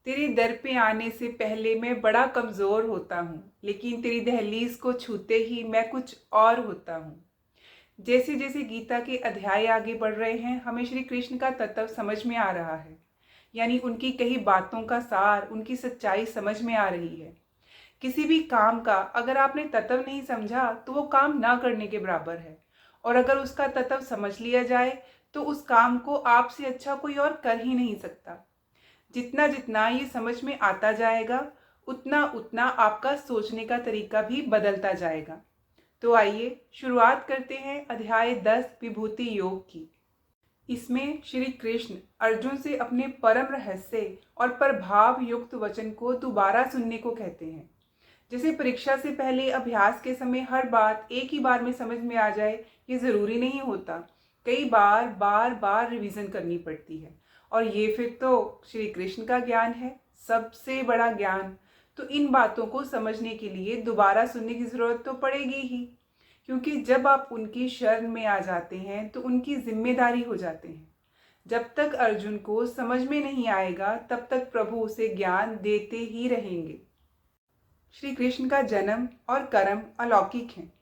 तेरे दर पे आने से पहले मैं बड़ा कमज़ोर होता हूँ, लेकिन तेरी दहलीज को छूते ही मैं कुछ और होता हूँ। जैसे जैसे गीता के अध्याय आगे बढ़ रहे हैं, हमें श्री कृष्ण का तत्व समझ में आ रहा है। यानी उनकी कही बातों का सार, उनकी सच्चाई समझ में आ रही है। किसी भी काम का अगर आपने तत्व नहीं समझा तो वो काम ना करने के बराबर है। और अगर उसका तत्व समझ लिया जाए तो उस काम को आपसे अच्छा कोई और कर ही नहीं सकता। जितना जितना ये समझ में आता जाएगा, उतना उतना आपका सोचने का तरीका भी बदलता जाएगा। तो आइए शुरुआत करते हैं अध्याय 10 विभूति योग की। इसमें श्री कृष्ण अर्जुन से अपने परम रहस्य और प्रभाव युक्त वचन को दोबारा सुनने को कहते हैं। जैसे परीक्षा से पहले अभ्यास के समय हर बात एक ही बार में समझ में आ जाए, ये ज़रूरी नहीं होता। कई बार बार बार रिवीजन करनी पड़ती है। और ये फिर तो श्री कृष्ण का ज्ञान है, सबसे बड़ा ज्ञान। तो इन बातों को समझने के लिए दोबारा सुनने की ज़रूरत तो पड़ेगी ही, क्योंकि जब आप उनकी शरण में आ जाते हैं तो उनकी जिम्मेदारी हो जाते हैं। जब तक अर्जुन को समझ में नहीं आएगा तब तक प्रभु उसे ज्ञान देते ही रहेंगे। श्री कृष्ण का जन्म और कर्म अलौकिक हैं।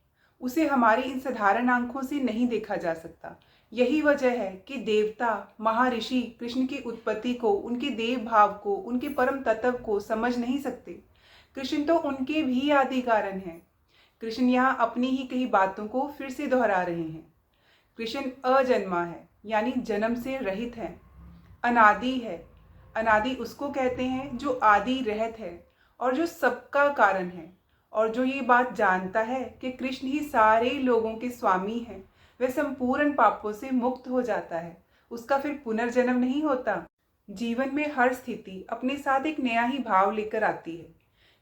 उसे हमारी इन साधारण आंखों से नहीं देखा जा सकता। यही वजह है कि देवता महर्षि कृष्ण की उत्पत्ति को, उनके देव भाव को, उनके परम तत्व को समझ नहीं सकते। कृष्ण तो उनके भी आदि कारण हैं। कृष्ण यहाँ अपनी ही कई बातों को फिर से दोहरा रहे हैं। कृष्ण अजन्मा है, यानी जन्म से रहित है। अनादि है। अनादि उसको कहते हैं जो आदि रहत है और जो सबका कारण है, और जो ये बात जानता है कि कृष्ण ही सारे लोगों के स्वामी हैं, वह संपूर्ण पापों से मुक्त हो जाता है। उसका फिर पुनर्जन्म नहीं होता। जीवन में हर स्थिति अपने साथ एक नया ही भाव लेकर आती है।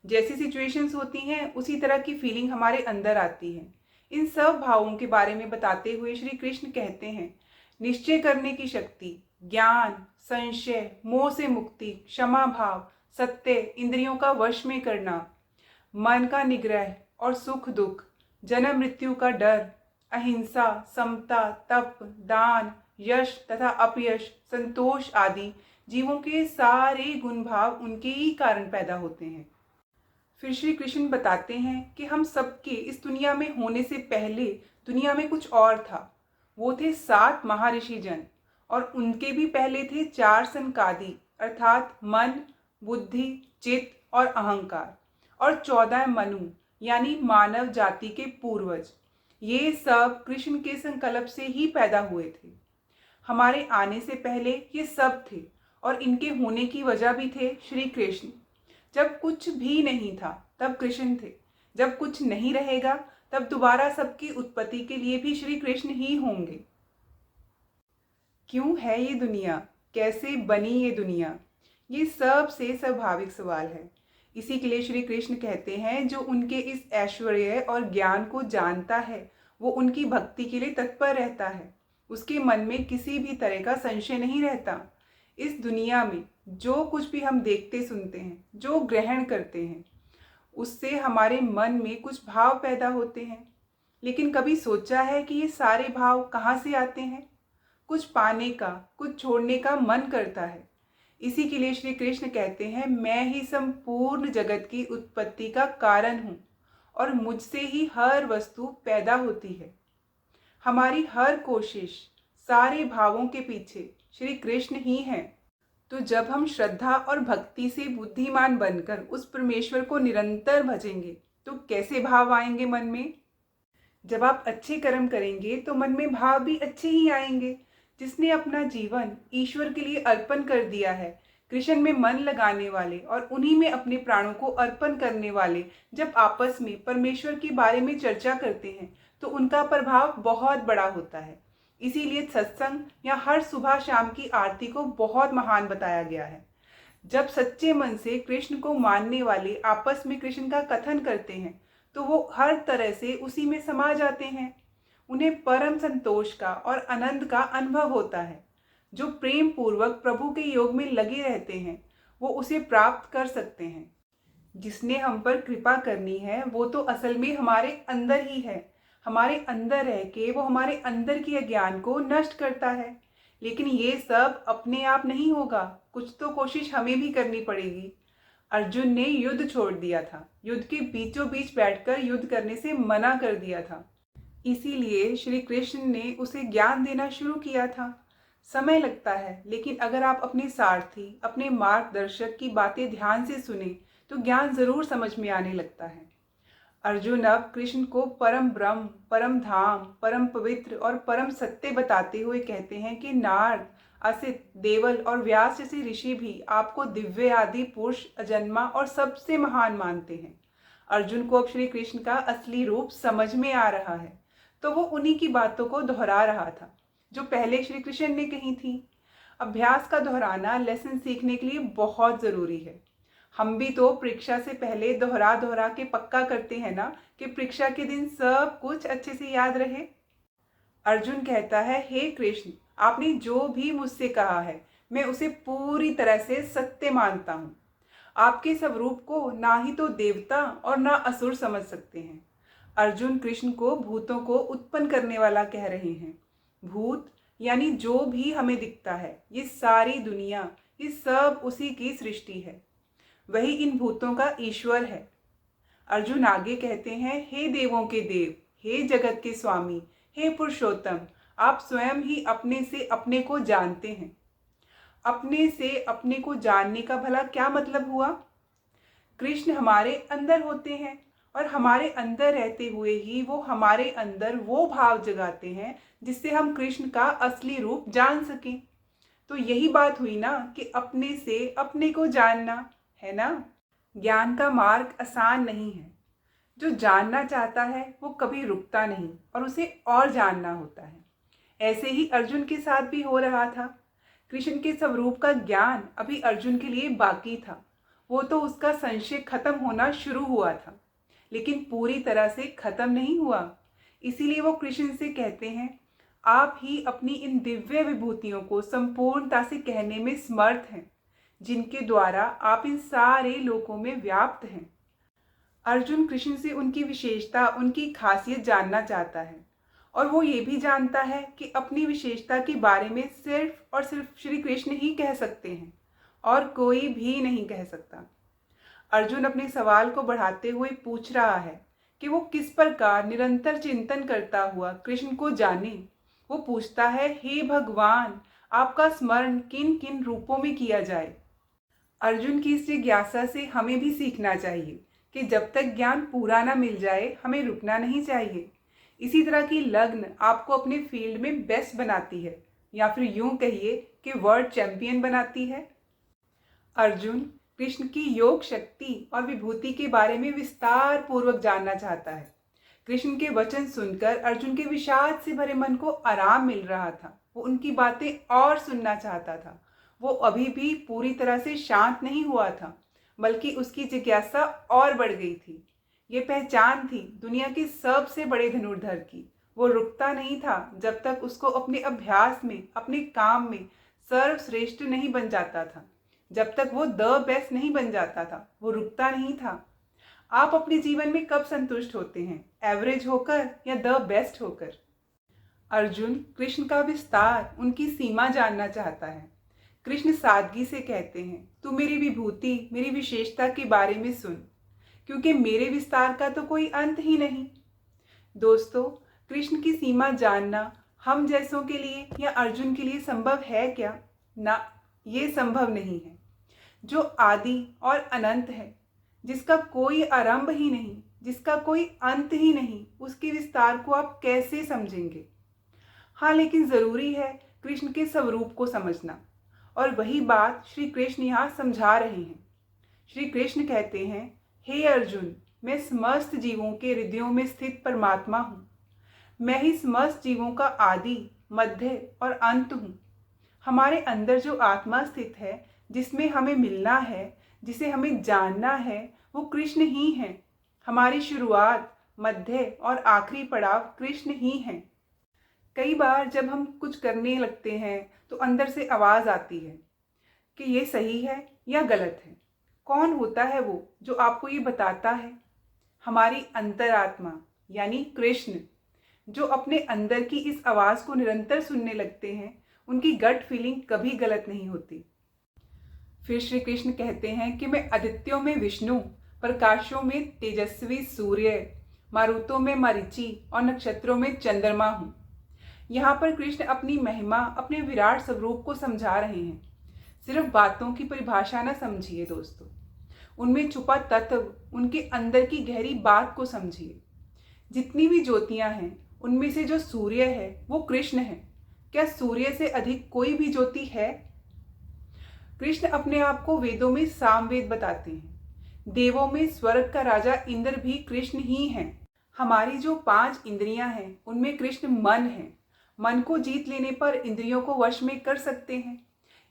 जैसी सिचुएशंस होती हैं उसी तरह की फीलिंग हमारे अंदर आती है। इन सब भावों के बारे में बताते हुए श्री कृष्ण कहते हैं, निश्चय करने की शक्ति, ज्ञान, संशय, मोह से मुक्ति, क्षमा भाव, सत्य, इंद्रियों का वश में करना, मन का निग्रह और सुख दुख, जन्म मृत्यु का डर, अहिंसा, समता, तप, दान, यश तथा अपयश, संतोष आदि जीवों के सारे गुण भाव उनके ही कारण पैदा होते हैं। फिर श्री कृष्ण बताते हैं कि हम सबके इस दुनिया में होने से पहले दुनिया में कुछ और था। वो थे 7 महर्षि जन, और उनके भी पहले थे 4 संकादि, अर्थात मन, बुद्धि, चित्त और अहंकार, और 14 मनु, यानी मानव जाति के पूर्वज। ये सब कृष्ण के संकल्प से ही पैदा हुए थे। हमारे आने से पहले ये सब थे, और इनके होने की वजह भी थे श्री कृष्ण। जब कुछ भी नहीं था तब कृष्ण थे। जब कुछ नहीं रहेगा तब दोबारा सबकी उत्पत्ति के लिए भी श्री कृष्ण ही होंगे। क्यों है ये दुनिया? कैसे बनी ये दुनिया? ये सबसे स्वाभाविक सवाल है। इसी के लिए श्री कृष्ण कहते हैं, जो उनके इस ऐश्वर्य और ज्ञान को जानता है वो उनकी भक्ति के लिए तत्पर रहता है। उसके मन में किसी भी तरह का संशय नहीं रहता। इस दुनिया में जो कुछ भी हम देखते सुनते हैं, जो ग्रहण करते हैं, उससे हमारे मन में कुछ भाव पैदा होते हैं। लेकिन कभी सोचा है कि ये सारे भाव कहाँ से आते हैं? कुछ पाने का, कुछ छोड़ने का मन करता है। इसी के लिए श्री कृष्ण कहते हैं, मैं ही संपूर्ण जगत की उत्पत्ति का कारण हूँ और मुझसे ही हर वस्तु पैदा होती है। हमारी हर कोशिश, सारे भावों के पीछे श्री कृष्ण ही हैं। तो जब हम श्रद्धा और भक्ति से बुद्धिमान बनकर उस परमेश्वर को निरंतर भजेंगे तो कैसे भाव आएंगे मन में? जब आप अच्छे कर्म करेंगे तो मन में भाव भी अच्छे ही आएंगे। जिसने अपना जीवन ईश्वर के लिए अर्पण कर दिया है, कृष्ण में मन लगाने वाले और उन्हीं में अपने प्राणों को अर्पण करने वाले जब आपस में परमेश्वर के बारे में चर्चा करते हैं तो उनका प्रभाव बहुत बड़ा होता है। इसीलिए सत्संग या हर सुबह शाम की आरती को बहुत महान बताया गया है। जब सच्चे मन से कृष्ण को मानने वाले आपस में कृष्ण का कथन करते हैं तो वो हर तरह से उसी में समा जाते हैं। उन्हें परम संतोष का और आनंद का अनुभव होता है। जो प्रेम पूर्वक प्रभु के योग में लगे रहते हैं वो उसे प्राप्त कर सकते हैं। जिसने हम पर कृपा करनी है वो तो असल में हमारे अंदर ही है। हमारे अंदर रह के वो हमारे अंदर के अज्ञान को नष्ट करता है। लेकिन ये सब अपने आप नहीं होगा, कुछ तो कोशिश हमें भी करनी पड़ेगी। अर्जुन ने युद्ध छोड़ दिया था, युद्ध के बीचों बीच बैठकर युद्ध करने से मना कर दिया था। इसीलिए श्री कृष्ण ने उसे ज्ञान देना शुरू किया था। समय लगता है, लेकिन अगर आप अपने सारथी, अपने मार्गदर्शक की बातें ध्यान से सुने तो ज्ञान जरूर समझ में आने लगता है। अर्जुन अब कृष्ण को परम ब्रह्म, परम धाम, परम पवित्र और परम सत्य बताते हुए कहते हैं कि नारद, असित, देवल और व्यास जैसे ऋषि भी आपको दिव्य आदि पुरुष, अजन्मा और सबसे महान मानते हैं। अर्जुन को अब श्री कृष्ण का असली रूप समझ में आ रहा है, तो वो उन्हीं की बातों को दोहरा रहा था जो पहले श्री कृष्ण ने कही थी। अभ्यास का दोहराना लेसन सीखने के लिए बहुत जरूरी है। हम भी तो परीक्षा से पहले दोहरा दोहरा के पक्का करते हैं ना कि परीक्षा के दिन सब कुछ अच्छे से याद रहे। अर्जुन कहता है, हे कृष्ण, आपने जो भी मुझसे कहा है मैं उसे पूरी तरह से सत्य मानता हूँ। आपके स्वरूप को ना ही तो देवता और ना असुर समझ सकते हैं। अर्जुन कृष्ण को भूतों को उत्पन्न करने वाला कह रहे हैं। भूत यानी जो भी हमें दिखता है, ये सारी दुनिया, ये सब उसी की सृष्टि है। वही इन भूतों का ईश्वर है। अर्जुन आगे कहते हैं, हे देवों के देव, हे जगत के स्वामी, हे पुरुषोत्तम, आप स्वयं ही अपने से अपने को जानते हैं। अपने से अपने को जानने का भला क्या मतलब हुआ? कृष्ण हमारे अंदर होते हैं और हमारे अंदर रहते हुए ही वो हमारे अंदर वो भाव जगाते हैं जिससे हम कृष्ण का असली रूप जान सकें। तो यही बात हुई ना कि अपने से अपने को जानना, है ना। ज्ञान का मार्ग आसान नहीं है। जो जानना चाहता है वो कभी रुकता नहीं और उसे और जानना होता है। ऐसे ही अर्जुन के साथ भी हो रहा था। कृष्ण के स्वरूप का ज्ञान अभी अर्जुन के लिए बाकी था। वो तो उसका संशय खत्म होना शुरू हुआ था, लेकिन पूरी तरह से खत्म नहीं हुआ। इसीलिए वो कृष्ण से कहते हैं, आप ही अपनी इन दिव्य विभूतियों को संपूर्णता से कहने में समर्थ हैं, जिनके द्वारा आप इन सारे लोकों में व्याप्त हैं। अर्जुन कृष्ण से उनकी विशेषता, उनकी खासियत जानना चाहता है और वो ये भी जानता है कि अपनी विशेषता के बारे में सिर्फ और सिर्फ श्री कृष्ण ही कह सकते हैं और कोई भी नहीं कह सकता। अर्जुन अपने सवाल को बढ़ाते हुए पूछ रहा है कि वो किस प्रकार निरंतर चिंतन करता हुआ कृष्ण को जाने। वो पूछता है, हे भगवान, आपका स्मरण किन किन रूपों में किया जाए। अर्जुन की इस जिज्ञासा से हमें भी सीखना चाहिए कि जब तक ज्ञान पूरा ना मिल जाए हमें रुकना नहीं चाहिए। इसी तरह की लगन आपको अपने फील्ड में बेस्ट बनाती है, या फिर यूं कहिए कि वर्ल्ड चैंपियन बनाती है। अर्जुन कृष्ण की योग शक्ति और विभूति के बारे में विस्तार पूर्वक जानना चाहता है। कृष्ण के वचन सुनकर अर्जुन के विषाद से भरे मन को आराम मिल रहा था। वो उनकी बातें और सुनना चाहता था। वो अभी भी पूरी तरह से शांत नहीं हुआ था, बल्कि उसकी जिज्ञासा और बढ़ गई थी। ये पहचान थी दुनिया के सबसे बड़े धनुर्धर की। वो रुकता नहीं था जब तक उसको अपने अभ्यास में, अपने काम में सर्वश्रेष्ठ नहीं बन जाता था, जब तक वो द बेस्ट नहीं बन जाता था। वो रुकता नहीं था। आप अपने जीवन में कब संतुष्ट होते हैं, एवरेज होकर या द बेस्ट होकर? अर्जुन कृष्ण का विस्तार, उनकी सीमा जानना चाहता है। कृष्ण सादगी से कहते हैं, तू मेरी विभूति, मेरी विशेषता के बारे में सुन, क्योंकि मेरे विस्तार का तो कोई अंत ही नहीं। दोस्तों, कृष्ण की सीमा जानना हम जैसों के लिए या अर्जुन के लिए संभव है क्या? ना, ये संभव नहीं है। जो आदि और अनंत है, जिसका कोई आरंभ ही नहीं, जिसका कोई अंत ही नहीं, उसके विस्तार को आप कैसे समझेंगे? हाँ, लेकिन जरूरी है कृष्ण के स्वरूप को समझना, और वही बात श्री कृष्ण यहाँ समझा रहे हैं। श्री कृष्ण कहते हैं, हे अर्जुन, मैं समस्त जीवों के हृदयों में स्थित परमात्मा हूँ। मैं ही समस्त जीवों का आदि, मध्य और अंत हूँ। हमारे अंदर जो आत्मा स्थित है, जिसमें हमें मिलना है, जिसे हमें जानना है, वो कृष्ण ही है। हमारी शुरुआत, मध्य और आखिरी पड़ाव कृष्ण ही हैं। कई बार जब हम कुछ करने लगते हैं तो अंदर से आवाज़ आती है कि ये सही है या गलत है। कौन होता है वो जो आपको ये बताता है? हमारी अंतरात्मा यानी कृष्ण, जो अपने अंदर की इस आवाज़ को निरंतर सुनने लगते हैं। उनकी गट फीलिंग कभी गलत नहीं होती। फिर श्री कृष्ण कहते हैं कि मैं आदित्यों में विष्णु, प्रकाशों में तेजस्वी सूर्य, मारुतों में मरीचि और नक्षत्रों में चंद्रमा हूँ। यहाँ पर कृष्ण अपनी महिमा, अपने विराट स्वरूप को समझा रहे हैं। सिर्फ बातों की परिभाषा न समझिए दोस्तों, उनमें छुपा तत्व, उनके अंदर की गहरी बात को समझिए। जितनी भी ज्योतियां हैं उनमें से जो सूर्य है वो कृष्ण है। क्या सूर्य से अधिक कोई भी ज्योति है? कृष्ण अपने आप को वेदों में सामवेद बताते हैं। देवों में स्वर्ग का राजा इंद्र भी कृष्ण ही है। हमारी जो 5 इंद्रियां हैं उनमें कृष्ण मन है। मन को जीत लेने पर इंद्रियों को वश में कर सकते हैं।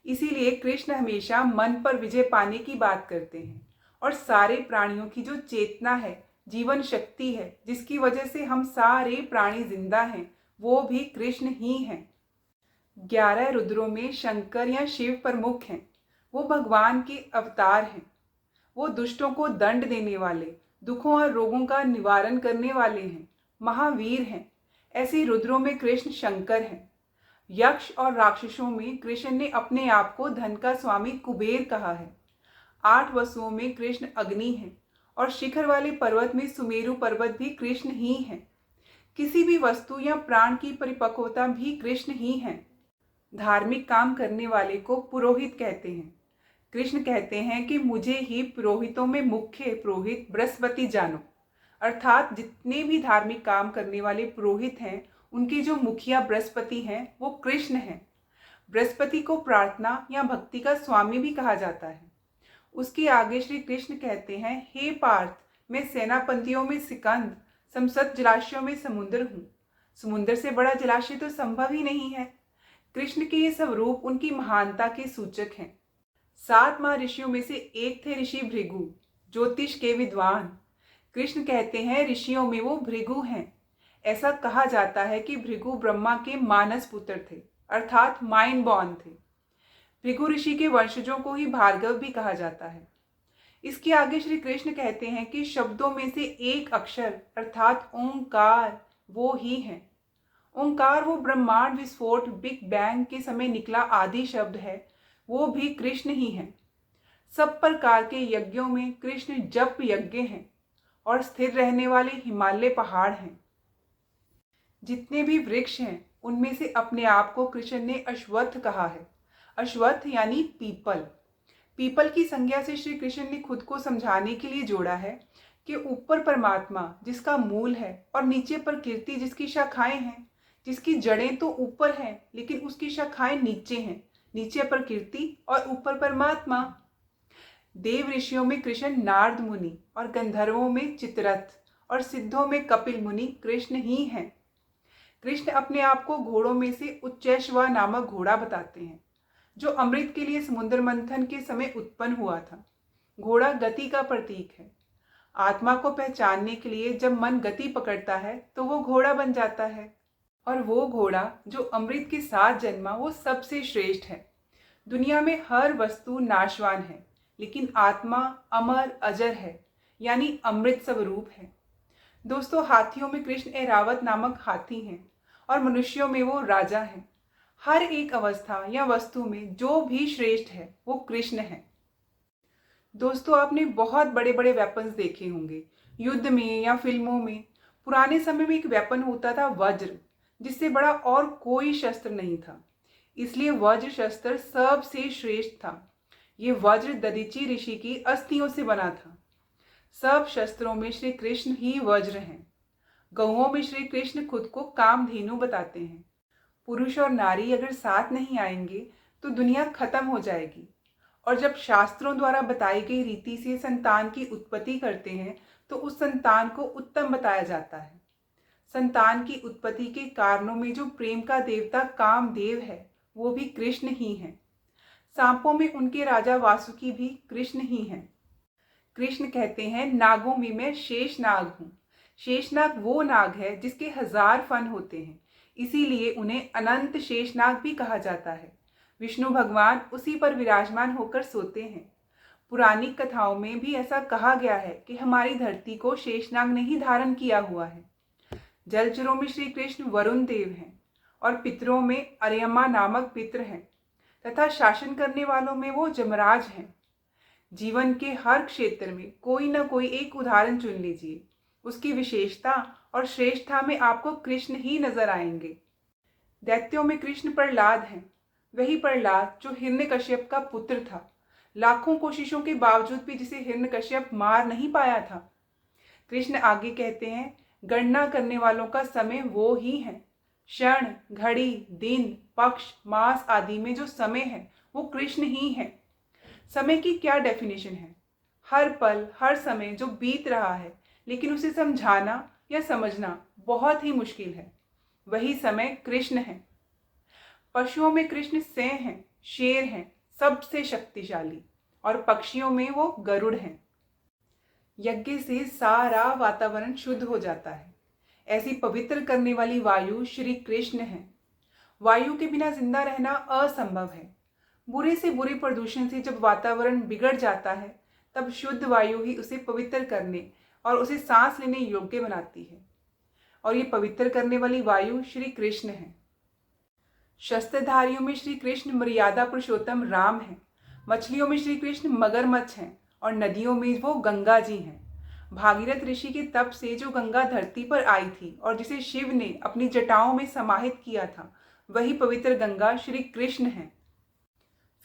इसीलिए कृष्ण हमेशा मन पर विजय पाने की बात करते हैं। और सारे प्राणियों की जो चेतना है, जीवन शक्ति है, जिसकी वजह से हम सारे प्राणी जिंदा हैं, वो भी कृष्ण ही हैं। 11 रुद्रों में शंकर या शिव प्रमुख हैं। वो भगवान के अवतार हैं। वो दुष्टों को दंड देने वाले, दुखों और रोगों का निवारण करने वाले हैं, महावीर हैं। ऐसे रुद्रों में कृष्ण शंकर हैं। यक्ष और राक्षसों में कृष्ण ने अपने आप को धन का स्वामी कुबेर कहा है। 8 वसुओं में कृष्ण अग्नि हैं और शिखर वाले पर्वत में सुमेरु पर्वत भी कृष्ण ही हैं। किसी भी वस्तु या प्राण की परिपक्वता भी कृष्ण ही हैं। धार्मिक काम करने वाले को पुरोहित कहते हैं। कृष्ण कहते हैं कि मुझे ही पुरोहितों में मुख्य पुरोहित बृहस्पति जानो। अर्थात जितने भी धार्मिक काम करने वाले पुरोहित हैं, उनके जो मुखिया बृहस्पति हैं वो कृष्ण हैं। बृहस्पति को प्रार्थना या भक्ति का स्वामी भी कहा जाता है। उसके आगे श्री कृष्ण कहते हैं, हे पार्थ, मैं सेनापतियों में सिकंद, समसत जलाशयों में समुद्र हूँ। समुद्र से बड़ा जलाशय तो संभव ही नहीं है। कृष्ण के ये स्वरूप उनकी महानता के सूचक हैं। 7 महर्षियों में से एक थे ऋषि भृगु, ज्योतिष के विद्वान। कृष्ण कहते हैं ऋषियों में वो भृगु हैं। ऐसा कहा जाता है कि भृगु ब्रह्मा के मानस पुत्र थे, अर्थात माइंड बॉर्न थे। भृगु ऋषि के वंशजों को ही भार्गव भी कहा जाता है। इसके आगे श्री कृष्ण कहते हैं कि शब्दों में से एक अक्षर अर्थात ओंकार वो ही है। ओंकार वो ब्रह्मांड विस्फोट, बिग बैंग के समय निकला आदि शब्द है, वो भी कृष्ण ही है। सब प्रकार के यज्ञों में कृष्ण जप यज्ञ हैं और स्थिर रहने वाले हिमालय पहाड़ हैं। जितने भी वृक्ष हैं उनमें से अपने आप को कृष्ण ने अश्वत्थ कहा है। अश्वत्थ यानी पीपल। पीपल की संज्ञा से श्री कृष्ण ने खुद को समझाने के लिए जोड़ा है कि ऊपर परमात्मा जिसका मूल है और नीचे प्रकृति जिसकी शाखाएं हैं, जिसकी जड़ें तो ऊपर हैं लेकिन उसकी शाखाएं नीचे हैं। नीचे प्रकृति और ऊपर परमात्मा। देव ऋषियों में कृष्ण नारद मुनि और गंधर्वों में चित्ररथ और सिद्धों में कपिल मुनि कृष्ण ही हैं। कृष्ण अपने आप को घोड़ों में से उच्चैश्रवा नामक घोड़ा बताते हैं, जो अमृत के लिए समुद्र मंथन के समय उत्पन्न हुआ था। घोड़ा गति का प्रतीक है। आत्मा को पहचानने के लिए जब मन गति पकड़ता है तो वो घोड़ा बन जाता है। और वो घोड़ा जो अमृत के साथ जन्मा वो सबसे श्रेष्ठ है। दुनिया में हर वस्तु नाशवान है, लेकिन आत्मा अमर अजर है, यानी अमृत स्वरूप है। दोस्तों, हाथियों में कृष्ण ऐरावत नामक हाथी हैं और मनुष्यों में वो राजा हैं। हर एक अवस्था या वस्तु में जो भी श्रेष्ठ है वो कृष्ण है। दोस्तों, आपने बहुत बड़े बड़े वेपन्स देखे होंगे युद्ध में या फिल्मों में। पुराने समय में एक वेपन होता था वज्र, जिससे बड़ा और कोई शस्त्र नहीं था, इसलिए वज्र शस्त्र सबसे श्रेष्ठ था। ये वज्र दधीचि ऋषि की अस्थियों से बना था। सब शस्त्रों में श्री कृष्ण ही वज्र हैं। गौओं में श्री कृष्ण खुद को कामधेनु बताते हैं। पुरुष और नारी अगर साथ नहीं आएंगे तो दुनिया खत्म हो जाएगी। और जब शास्त्रों द्वारा बताई गई रीति से संतान की उत्पत्ति करते हैं तो उस संतान को उत्तम बताया जाता है। संतान की उत्पत्ति के कारणों में जो प्रेम का देवता कामदेव है वो भी कृष्ण ही है। सांपों में उनके राजा वासुकी भी कृष्ण ही हैं। कृष्ण कहते हैं नागों में मैं शेषनाग हूँ। शेषनाग वो नाग है जिसके 1000 फन होते हैं, इसीलिए उन्हें अनंत शेषनाग भी कहा जाता है। विष्णु भगवान उसी पर विराजमान होकर सोते हैं। पुरानी कथाओं में भी ऐसा कहा गया है कि हमारी धरती को शेषनाग ने ही धारण किया हुआ है। जलचरों में श्री कृष्ण वरुण देव हैं और पितरों में अर्यमा नामक पितर हैं तथा शासन करने वालों में वो जमराज हैं। जीवन के हर क्षेत्र में कोई ना कोई एक उदाहरण चुन लीजिए, उसकी विशेषता और श्रेष्ठता में आपको कृष्ण ही नजर आएंगे। दैत्यों में कृष्ण प्रहलाद हैं, वही प्रहलाद जो हिरण्यकश्यप का पुत्र था। लाखों कोशिशों के बावजूद भी जिसे हिरण्यकश्यप मार नहीं पाया था। कृष्ण आगे कहते हैं, गणना करने वालों का समय वो ही है। क्षण, घड़ी, दिन, पक्ष, मास आदि में जो समय है वो कृष्ण ही है। समय की क्या डेफिनेशन है? हर पल, हर समय जो बीत रहा है लेकिन उसे समझाना या समझना बहुत ही मुश्किल है, वही समय कृष्ण है। पशुओं में कृष्ण सिंह हैं, शेर हैं, सबसे शक्तिशाली, और पक्षियों में वो गरुड़ हैं। यज्ञ से सारा वातावरण शुद्ध हो जाता है। ऐसी पवित्र करने वाली वायु श्री कृष्ण है। वायु के बिना जिंदा रहना असंभव है। बुरे से बुरे प्रदूषण से जब वातावरण बिगड़ जाता है तब शुद्ध वायु ही उसे पवित्र करने और उसे सांस लेने योग्य बनाती है, और ये पवित्र करने वाली वायु श्री कृष्ण है। शस्त्रधारियों में श्री कृष्ण मर्यादा पुरुषोत्तम राम हैं। मछलियों में श्री कृष्ण मगरमच्छ हैं और नदियों में वो गंगा जी हैं। भागीरथ ऋषि के तप से जो गंगा धरती पर आई थी और जिसे शिव ने अपनी जटाओं में समाहित किया था, वही पवित्र गंगा श्री कृष्ण है।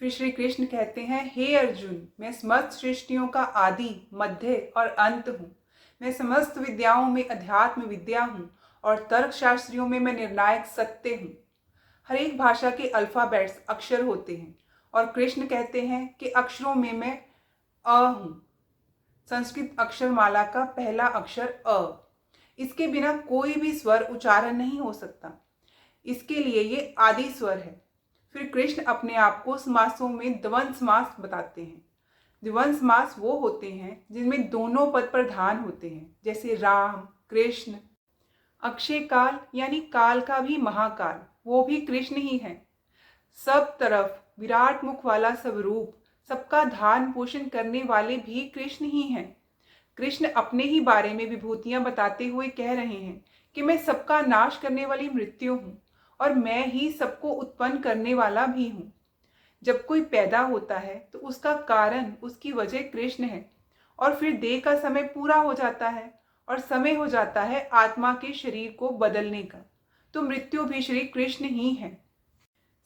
फिर श्री कृष्ण कहते हैं, हे अर्जुन, मैं समस्त सृष्टियों का आदि, मध्य और अंत हूँ। मैं समस्त विद्याओं में अध्यात्म विद्या हूँ और तर्क शास्त्रियों में मैं निर्णायक सत्य हूँ। हर एक भाषा के अल्फाबेट्स अक्षर होते हैं और कृष्ण कहते हैं कि अक्षरों में मैं अ हूँ। संस्कृत अक्षरमाला का पहला अक्षर अ। इसके बिना कोई भी स्वर उच्चारण नहीं हो सकता। इसके लिए ये आदि स्वर है। फिर कृष्ण अपने आप को समासों में द्वंद्व समास बताते हैं। द्वंद्व समास वो होते हैं जिनमें दोनों पद प्रधान होते हैं, जैसे राम, कृष्ण। अक्षय काल यानी काल का भी महाकाल, वो भी कृष्ण ही है। सब तरफ विराट मुख वाला स्वरूप, सबका धारण पोषण करने वाले भी कृष्ण ही हैं। कृष्ण अपने ही बारे में विभूतियां बताते हुए कह रहे हैं कि मैं सबका नाश करने वाली मृत्यु हूँ और मैं ही सबको उत्पन्न करने वाला भी हूँ। जब कोई पैदा होता है तो उसका कारण, उसकी वजह कृष्ण है, और फिर देह का समय पूरा हो जाता है और समय हो जाता है आत्मा के शरीर को बदलने का, तो मृत्यु भी श्री कृष्ण ही है।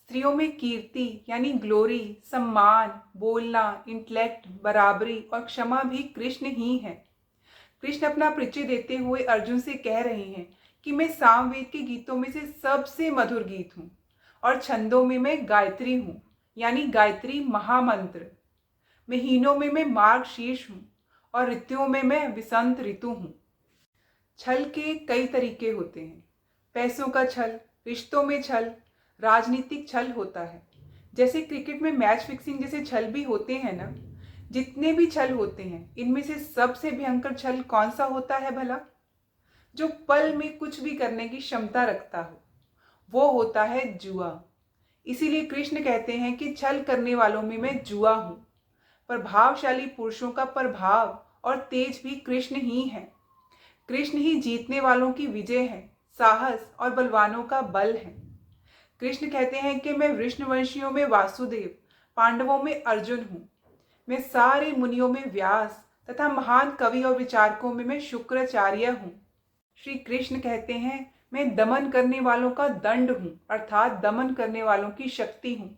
स्त्रियों में कीर्ति यानी ग्लोरी, सम्मान, बोलना, इंटेलेक्ट, बराबरी और क्षमा भी कृष्ण ही है। कृष्ण अपना परिचय देते हुए अर्जुन से कह रहे हैं कि मैं सामवेद के गीतों में से सबसे मधुर गीत हूँ और छंदों में मैं गायत्री हूँ, यानी गायत्री महामंत्र। महीनों में मैं मार्गशीर्ष हूँ और ऋतुओं में मैं वसंत ऋतु हूँ। छल के कई तरीके होते हैं। पैसों का छल, रिश्तों में छल, राजनीतिक छल होता है। जैसे क्रिकेट में मैच फिक्सिंग जैसे छल भी होते हैं ना। जितने भी छल होते हैं, इनमें से सबसे भयंकर छल कौन सा होता है भला? जो पल में कुछ भी करने की क्षमता रखता हो, वो होता है जुआ। इसीलिए कृष्ण कहते हैं कि छल करने वालों में मैं जुआ हूं। प्रभावशाली पुरुषों का प्रभाव और तेज भी कृष्ण ही है। कृष्ण ही जीतने वालों की विजय है, साहस और बलवानों का बल है। कृष्ण कहते हैं कि मैं वृषणवंशियों में वासुदेव, पांडवों में अर्जुन हूँ। मैं सारे मुनियों में व्यास तथा महान कवि और विचारकों में मैं शुक्राचार्य हूँ। श्री कृष्ण कहते हैं, मैं दमन करने वालों का दंड हूँ, अर्थात दमन करने वालों की शक्ति हूँ।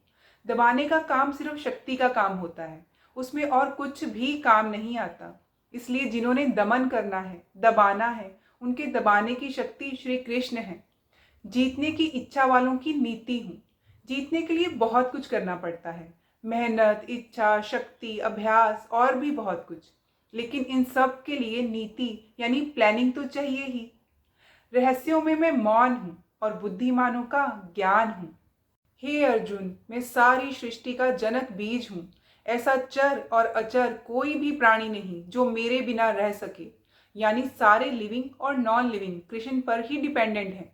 दबाने का काम सिर्फ शक्ति का काम होता है, उसमें और कुछ भी काम नहीं आता। इसलिए जिन्होंने दमन करना है, दबाना है, उनके दबाने की शक्ति श्री कृष्ण है। जीतने की इच्छा वालों की नीति हूँ। जीतने के लिए बहुत कुछ करना पड़ता है, मेहनत, इच्छा, शक्ति, अभ्यास और भी बहुत कुछ। लेकिन इन सब के लिए नीति यानी प्लानिंग तो चाहिए ही। रहस्यों में मैं मौन हूँ और बुद्धिमानों का ज्ञान हूँ। हे अर्जुन, मैं सारी सृष्टि का जनक बीज हूँ। ऐसा चर और अचर कोई भी प्राणी नहीं जो मेरे बिना रह सके। यानी सारे लिविंग और नॉन लिविंग कृष्ण पर ही डिपेंडेंट हैं।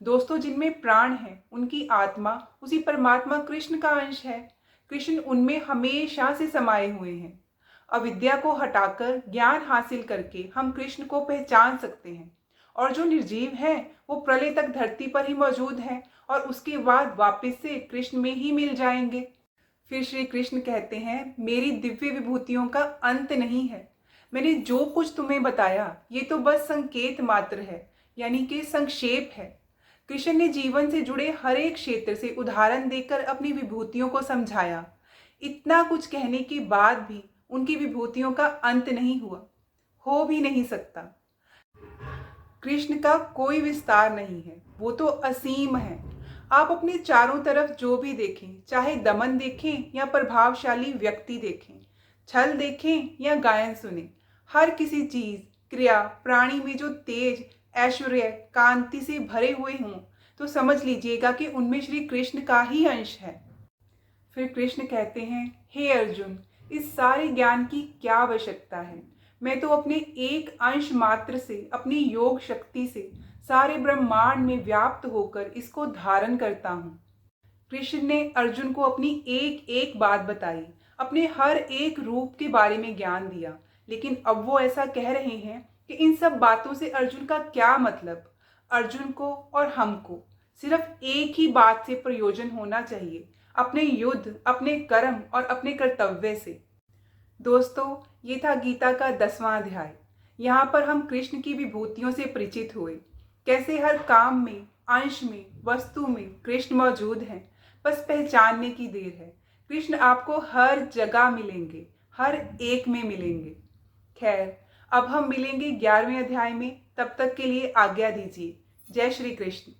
दोस्तों, जिनमें प्राण है उनकी आत्मा उसी परमात्मा कृष्ण का अंश है। कृष्ण उनमें हमेशा से समाये हुए हैं। अविद्या को हटाकर ज्ञान हासिल करके हम कृष्ण को पहचान सकते हैं। और जो निर्जीव है वो प्रलय तक धरती पर ही मौजूद है और उसके बाद वापस से कृष्ण में ही मिल जाएंगे। फिर श्री कृष्ण कहते हैं, मेरी दिव्य विभूतियों का अंत नहीं है। मैंने जो कुछ तुम्हें बताया ये तो बस संकेत मात्र है, यानी कि संक्षेप है। कृष्ण ने जीवन से जुड़े हर एक क्षेत्र से उदाहरण देकर अपनी विभूतियों को समझाया। इतना कुछ कहने के बाद भी उनकी विभूतियों का अंत नहीं हुआ, हो भी नहीं सकता। कृष्ण का कोई विस्तार नहीं है, वो तो असीम है। आप अपने चारों तरफ जो भी देखें, चाहे दमन देखें या प्रभावशाली व्यक्ति देखें, छल देखें या गायन सुने, हर किसी चीज, क्रिया, प्राणी में जो तेज, ऐश्वर्य, कांति से भरे हुए हों, तो समझ लीजिएगा कि उनमें श्री कृष्ण का ही अंश है। फिर कृष्ण कहते हैं, हे अर्जुन, इस सारे ज्ञान की क्या आवश्यकता है? मैं तो अपने एक अंश मात्र से, अपनी योग शक्ति से सारे ब्रह्मांड में व्याप्त होकर इसको धारण करता हूँ। कृष्ण ने अर्जुन को अपनी एक एक बात बताई, अपने हर एक रूप के बारे में ज्ञान दिया। लेकिन अब वो ऐसा कह रहे हैं कि इन सब बातों से अर्जुन का क्या मतलब? अर्जुन को और हमको सिर्फ एक ही बात से प्रयोजन होना चाहिए, अपने युद्ध, अपने कर्म और अपने कर्तव्य से। दोस्तों, ये था गीता का 10वां अध्याय। यहाँ पर हम कृष्ण की विभूतियों से परिचित हुए, कैसे हर काम में, अंश में, वस्तु में कृष्ण मौजूद हैं, बस पहचानने की देर है। कृष्ण आपको हर जगह मिलेंगे, हर एक में मिलेंगे। खैर, अब हम मिलेंगे 11वें अध्याय में। तब तक के लिए आज्ञा दीजिए। जय श्री कृष्ण।